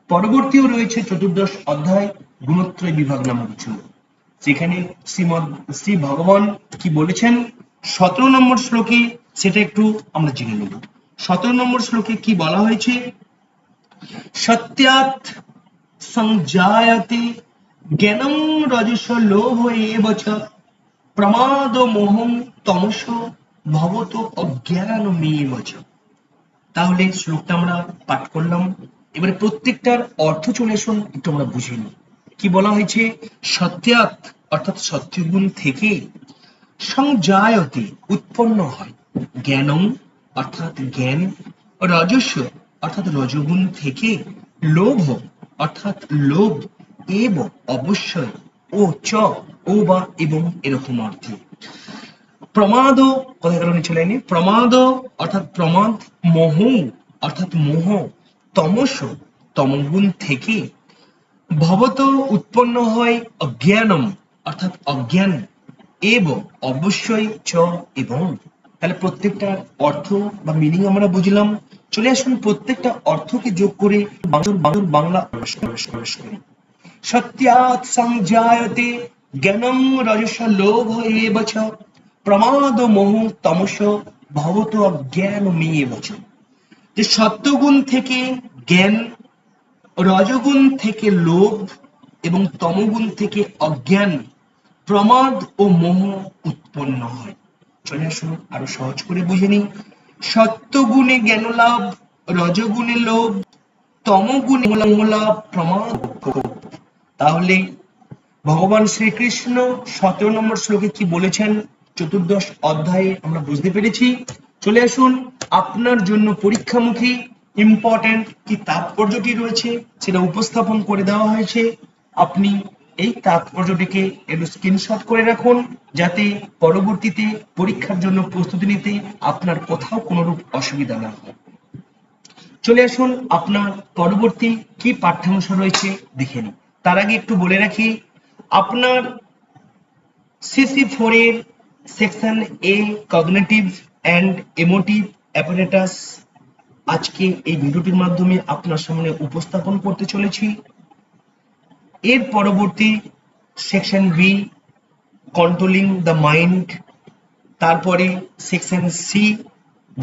পরবর্তীও রয়েছে চতুর্দশ অধ্যায় গুণত্রয় বিভাগ নামক যোগ, যেখানে শ্রী ভগবান কি বলেছেন 17 নম্বর শ্লোকে সেটা একটু আমরা জেনে নেব। 17 নম্বর শ্লোকে কি বলা হয়েছে, সত্যাৎ সংজায়তে জ্ঞানং রজস লোভ এব চ প্রমাদ মোহং তমস ভবত অজ্ঞানমেব চ। তাহলে শ্লোকটা আমরা পাঠ করলাম, এবারে প্রত্যেকটার অর্থ চলে আসুন একটু আমরা বুঝে নিই। কি বলা হয়েছে? সত্যাৎ অর্থাৎ সত্যগুণ থেকে, সংজায়তে উৎপন্ন হয়, জ্ঞানং অর্থাৎ জ্ঞান, রজস্য অর্থাৎ রজগুণ থেকে, লোভ অর্থাৎ লোভ, এব অবশ্যই, ও চ ও বা এবং এরকম অর্থে। প্রমাদ কোথায় গেল নিচে লাইনে? প্রমাদ অর্থাৎ প্রমাদ, মোহ অর্থাৎ মোহ, তমস তমগুণ থেকে, ভবত উৎপন্ন হয় অজ্ঞানম অর্থাৎ অজ্ঞান, এব অবশ্যই, চ এবং। তাহলে প্রত্যেকটার অর্থ বা মিনিং আমরা বুঝলাম। চলে আসুন প্রত্যেকটা অর্থকে যোগ করে বাংলা প্রবেশ করি। সত্যাৎ সংজায়তে জ্ঞানং রজস লোভ এব চ প্রমাদ মোহ তমস ভবত অজ্ঞানমেব চ। যে সত্যগুণ থেকে জ্ঞান, রজগুণ থেকে লোভ এবং তমগুণ থেকে অজ্ঞান, প্রমাদ ও মোহ উৎপন্ন হয়। চলে আসুন আরো সহজ করে বুঝে নিই। সত্যগুণে জ্ঞান লাভ, রজগুণে লোভ, তমগুণে মোহ লাভ, প্রমাদ। তাহলে ভগবান শ্রীকৃষ্ণ 17 নম্বর শ্লোকে কি বলেছেন চতুর্দশ অধ্যায়ে আমরা বুঝতে পেরেছি। চলে আসুন আপনার জন্য পরীক্ষামুখী ইম্পর্টেন্ট কি তাৎপর্যটি রয়েছে সেটা উপস্থাপন করে দেওয়া হয়েছে। আপনি এই তাৎপর্যটিকে একটু স্ক্রিনশট করে রাখুন, যাতে পরবর্তীতে পরীক্ষার জন্য প্রস্তুতি নিতে আপনার কোথাও কোনোরূপ অসুবিধা না হয়। চলে আসুন আপনার পরবর্তী কি পাঠ্যাংশ রয়েছে দেখে নিই। তার আগে একটু বলে রাখি, আপনার CC4 এর section A cognitive and emotive apparatus আজকে এই ভিডিওটির মাধ্যমে আপনার সামনে উপস্থাপন করতে চলেছি। এর পরবর্তী section B controlling the mind, তারপরে সেকশন সি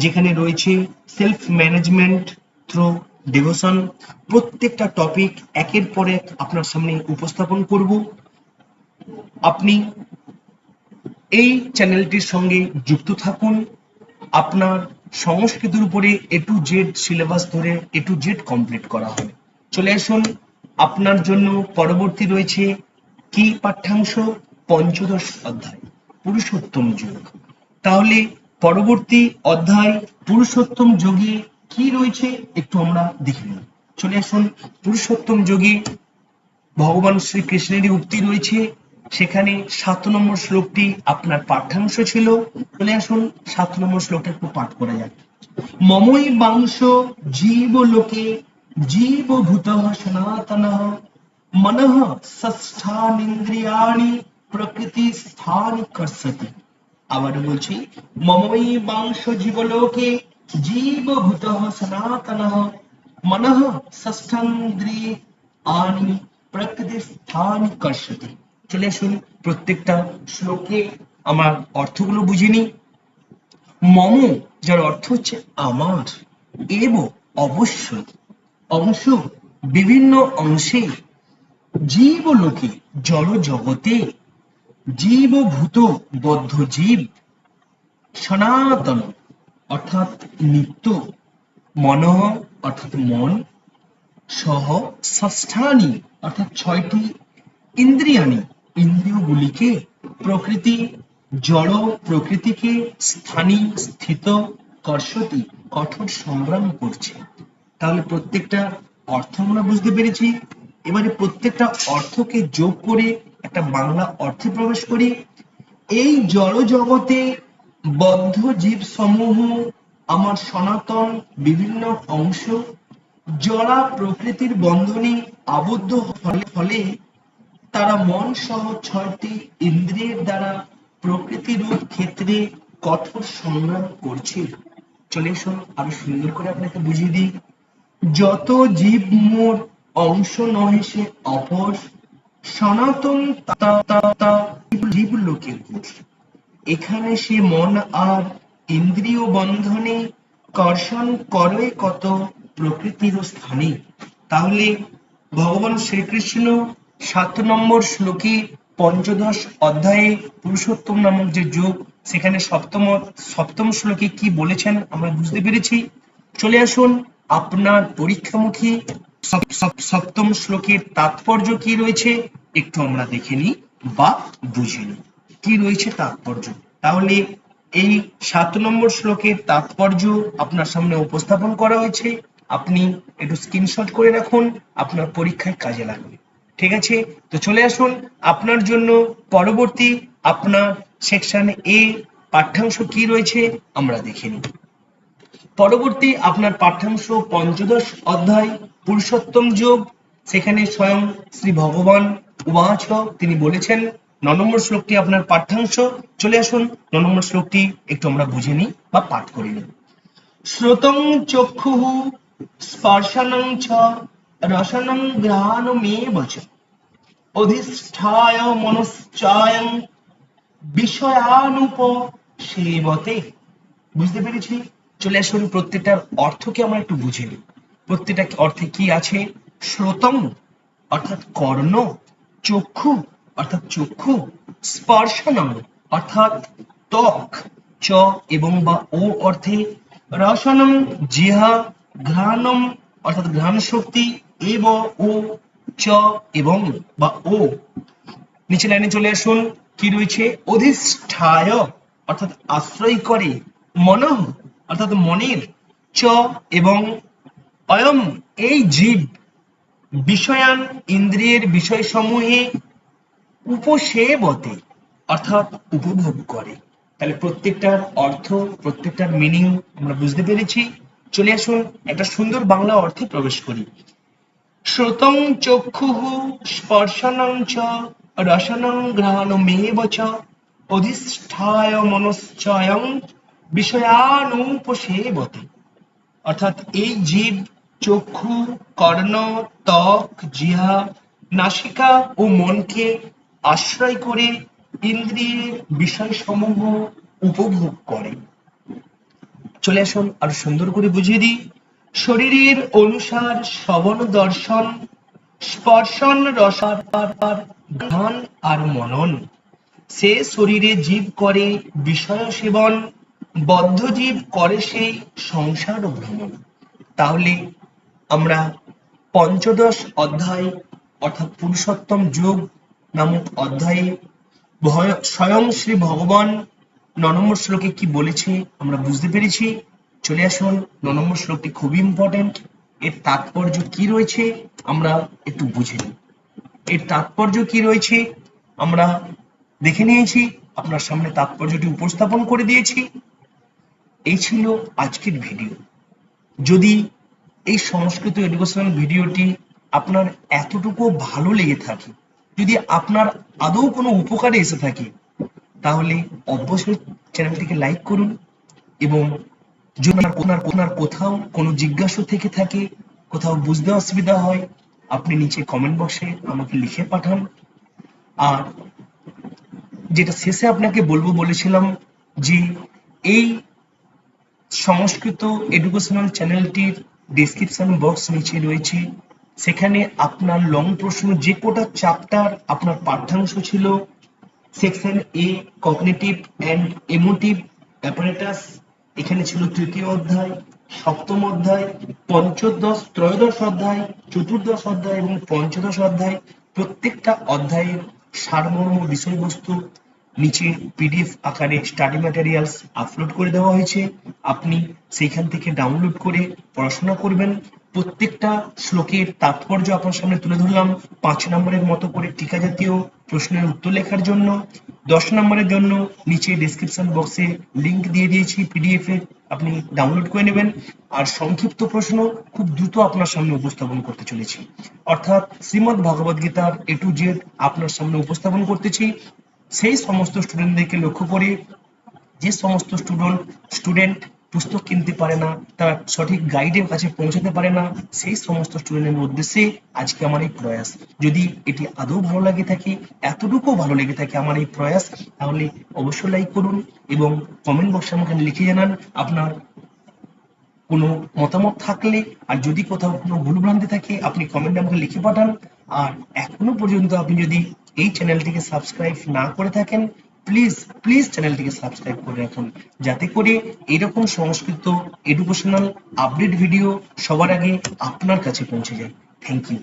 যেখানে রয়েছে সেলফ ম্যানেজমেন্ট থ্রু ডিভোশন। প্রত্যেকটা টপিক একের পর এক আপনার সামনে উপস্থাপন করব। আপনি এই চ্যানেলটির সঙ্গে যুক্ত থাকুন। আপনার সংস্কৃতির উপরে A to Z সিলেবাস ধরে A to Z কমপ্লিট করা হবে। চলে আসুন আপনার জন্য পরবর্তী রয়েছে কি পাঠ্যাংশ? পঞ্চদশ অধ্যায় পুরুষোত্তম যোগ। তাহলে পরবর্তী অধ্যায় পুরুষোত্তম যোগে কি রয়েছে একটু আমরা দেখে নিই। চলে আসুন পুরুষোত্তম যোগে ভগবান শ্রীকৃষ্ণেরই উক্তি রয়েছে, সেখানে 7 নম্বর শ্লোকটি আপনার পাঠ্যাংশ ছিল। চলে আসুন 7 নম্বর শ্লোকটা একটু পাঠ করা যাক। মমই বাংশ জীব লোকে জীবভূত সনাতন মনঃ ষষ্ঠানীন্দ্রিয়াণি প্রকৃতি স্থানি কর্ষতি। আবার বলছি, মমই বাংশ জীবলোকে জীবভূত সনাতন মনঃ ষষ্ঠানীন্দ্রিয়াণি প্রকৃতি স্থানি কর্ষতি। চলে আসুন প্রত্যেকটা শ্লোকে আমার অর্থগুলো বুঝে নিই। মম যার অর্থ হচ্ছে আমার, এব অবশ্যই, অংশ বিভিন্ন অংশে, জীবলোকে জড় জগতে, জীবভূত বদ্ধ জীব, সনাতন অর্থাৎ নিত্য, মনঃ অর্থাৎ মন, সহ ষষ্ঠানি অর্থাৎ 6টি, ইন্দ্রিয়ানি ইন্দ্রিয়গুলিকে, প্রকৃতি জড় প্রকৃতিকে, স্থানী স্থিত, কর্ষতি কঠোর সংগ্রাম করছে। তাহলে প্রত্যেকটা অর্থ আমরা বুঝতে পেরেছি। এবারে প্রত্যেকটা অর্থকে যোগ করে একটা বাংলা অর্থে প্রবেশ করি। এই জড় জগতে বদ্ধ জীব সমূহ আমার সনাতন বিভিন্ন অংশ জড়া প্রকৃতির বন্ধনে আবদ্ধ ফলে তারা মন সহ 6টি ইন্দ্রিয়ের দ্বারা প্রকৃতিরূপ ক্ষেত্রে কঠোর সংগ্রাম করছে। চলে এসুন আরো সুন্দর করে আপনাকে বুঝিয়ে দিই। যত জীব মোর অংশ নহে সে অপর, সনাতন জীব লোকের ঘোষ। এখানে সে মন আর ইন্দ্রিয় বন্ধনে কর্ষণ করে কত, প্রকৃতির স্থানে। তাহলে ভগবান শ্রীকৃষ্ণ 7 নম্বর শ্লোকে পঞ্চদশ অধ্যায়ে পুরুষোত্তম নামক যে যোগ, সেখানে সপ্তম শ্লোকে কি বলেছেন আমরা বুঝতে পেরেছি। চলে আসুন আপনার পরীক্ষামুখী সপ্তম শ্লোকের তাৎপর্য কি রয়েছে একটু আমরা দেখে নিই বা বুঝে নিই কি রয়েছে তাৎপর্য। তাহলে এই 7 নম্বর শ্লোকের তাৎপর্য আপনার সামনে উপস্থাপন করা হয়েছে, আপনি একটু স্ক্রিনশট করে রাখুন, আপনার পরীক্ষায় কাজে লাগবে। ঠিক আছে, তো চলে আসুন আপনার জন্য পরবর্তী আপনার সেকশন এ পাঠ্যাংশ কি রয়েছে আমরা দেখে নিই। পরবর্তী আপনার পাঠ্যাংশ পঞ্চদশ অধ্যায় পুরুষোত্তম যোগ, সেখানে স্বয়ং শ্রী ভগবান উবাচ তিনি বলেছেন। 9 নম্বর শ্লোকটি আপনার পাঠ্যাংশ। চলে আসুন 9 নম্বর শ্লোকটি একটু আমরা বুঝে নিই বা পাঠ করে নিই। শ্রোতং চক্ষুঃ স্পর্শনং চ রসনং ঘ্রাণমেব চ অধিষ্ঠায় মনশ্চায়ং বিষয়ানুপসেবতে। বুঝতে পেরেছি। চলে আসুন প্রত্যেকটার অর্থকে আমরা একটু বুঝে নিই। প্রত্যেকটা অর্থে কি আছে। শ্রোতম অর্থাৎ কর্ণ, চক্ষু অর্থাৎ চক্ষু, স্পর্শনম অর্থাৎ ত্বক চ এবং বা ও অর্থে, রসনম জিহা, ঘ্রাণম অর্থাৎ ঘ্রাণ শক্তি, এব ও চ এবং বা ও। নিচে লাইনে চলে আসুন কি রয়েছে। অধিষ্ঠায় অর্থাৎ আশ্রয় করে, মনঃ অর্থাৎ মনের, চ এবং অয়ম এই জীব, বিষয়ান ইন্দ্রিয়ের বিষয়সমূহে, উপসেবতে অর্থাৎ উপভোগ করে। তাহলে প্রত্যেকটার অর্থ প্রত্যেকটার মিনিং আমরা বুঝতে পেরেছি। চলে আসুন একটা সুন্দর বাংলা অর্থে প্রবেশ করি। শ্রোতং চক্ষুঃ স্পর্শনং চ রসনং ঘ্রাণমেব চ অধিষ্ঠায় মনশ্চয়ং বিষয়ানুপসেবতে। অর্থাৎ এই জীব চক্ষু, কর্ণ, ত্বক, জিহ্বা, নাসিকা ও মনকে আশ্রয় করে ইন্দ্রিয়ের বিষয়সমূহ উপভোগ করে। চলে আসুন আরো সুন্দর করে বুঝিয়ে দিই। শরীরের অনুসার শ্রবণ দর্শন, স্পর্শন রসার ঘ্রাণ আর মনন, সে শরীরে জীব করে বিষয় সেবন, বদ্ধ জীব করে সেই সংসার ভ্রমণ। তাহলে আমরা পঞ্চদশ অধ্যায় অর্থাৎ পুরুষোত্তম যোগ নামক অধ্যায়ে স্বয়ং শ্রী ভগবান 9 নম্বর শ্লোকে কি বলেছে আমরা বুঝতে পেরেছি। চলে আসুন 9 নম্বর শ্লোকটি খুবই ইম্পর্টেন্ট, এর তাৎপর্য কি রয়েছে আমরা একটু বুঝে নিই। এর তাৎপর্য কি রয়েছে আমরা দেখে নিয়েছি, আপনার সামনে তাৎপর্যটি উপস্থাপন করে দিয়েছি। এই ছিল আজকের ভিডিও। যদি এই সংস্কৃত এডুকেশনাল ভিডিওটি আপনার এতটুকু ভালো লেগে থাকে, যদি আপনার আদৌ কোনো উপকারে এসে থাকে, তাহলে অবশ্যই চ্যানেলটিকে লাইক করুন এবং যদি আপনার কোথাও কোনো জিজ্ঞাসা থেকে থাকে, কোথাও বুঝতে অসুবিধা হয়, আপনি নিচে কমেন্ট বক্সে আমাকে লিখে পাঠান। আর যেটা শেষে আপনাকে বলেছিলাম যে এই সংস্কৃত এডুকেশনাল চ্যানেলটির ডেসক্রিপশন বক্স নিচে রয়েছে, সেখানে আপনার লং প্রশ্ন যে কোটা চ্যাপ্টার আপনার পাঠ্যাংশ ছিল, section A cognitive and emotive apparatus, এখানে ছিল তৃতীয় অধ্যায়, সপ্তম অধ্যায়, ত্রয়োদশ অধ্যায়, চতুর্দশ অধ্যায় এবং পঞ্চদশ অধ্যায়। প্রত্যেকটা অধ্যায়ের সারমর্ম বিষয়বস্তু নিচে পিডিএফ আকারে স্টাডি ম্যাটেরিয়ালস আপলোড করে দেওয়া হয়েছে, আপনি সেইখান থেকে ডাউনলোড করে পড়াশোনা করবেন। প্রত্যেকটা শ্লোকের তাৎপর্য আপনার সামনে তুলে ধরলাম। 5 নম্বরের মতো করে টিকা জাতীয় প্রশ্নের উত্তর লেখার জন্য, 10 নম্বরের জন্য নিচে ডেসক্রিপশন বক্সে লিংক দিয়ে দিয়েছি পিডিএফ এর, আপনি ডাউনলোড করে নেবেন। আর সংক্ষিপ্ত প্রশ্ন খুব দ্রুত আপনার সামনে উপস্থাপন করতে চলেছি, অর্থাৎ শ্রীমদ্ ভগবদ গীতার A to Z আপনার সামনে উপস্থাপন করতেছি। সেই সমস্ত স্টুডেন্টদেরকে লক্ষ্য করে, যে সমস্ত স্টুডেন্ট পুস্তক কিনতে পারে না, তারা সঠিক গাইডের কাছে পৌঁছাতে পারে না, সেই সমস্ত স্টুডেন্টের উদ্দেশ্যে আজকে আমার এই প্রয়াস। যদি এটি আদৌ ভালো লাগে থাকে, এতটুকু ভালো লেগে থাকে আমার এই প্রয়াস, তাহলে অবশ্যই লাইক করুন এবং কমেন্ট বক্সে আমাকে লিখে জানান আপনার কোনো মতামত থাকলে আর যদি কোথাও কোনো ভুলভ্রান্তি থাকে আপনি কমেন্টে আমাকে লিখে পাঠান। আর এখনো পর্যন্ত আপনি যদি এই চ্যানেলটিকে সাবস্ক্রাইব না করে থাকেন প্লিজ প্লিজ চ্যানেলটিকে সাবস্ক্রাইব করে রাখুন, যাতে করে এরকম সংস্কৃত এডুকেশনাল আপডেট ভিডিও সবার আগে আপনার কাছে পৌঁছে যায়। Thank you.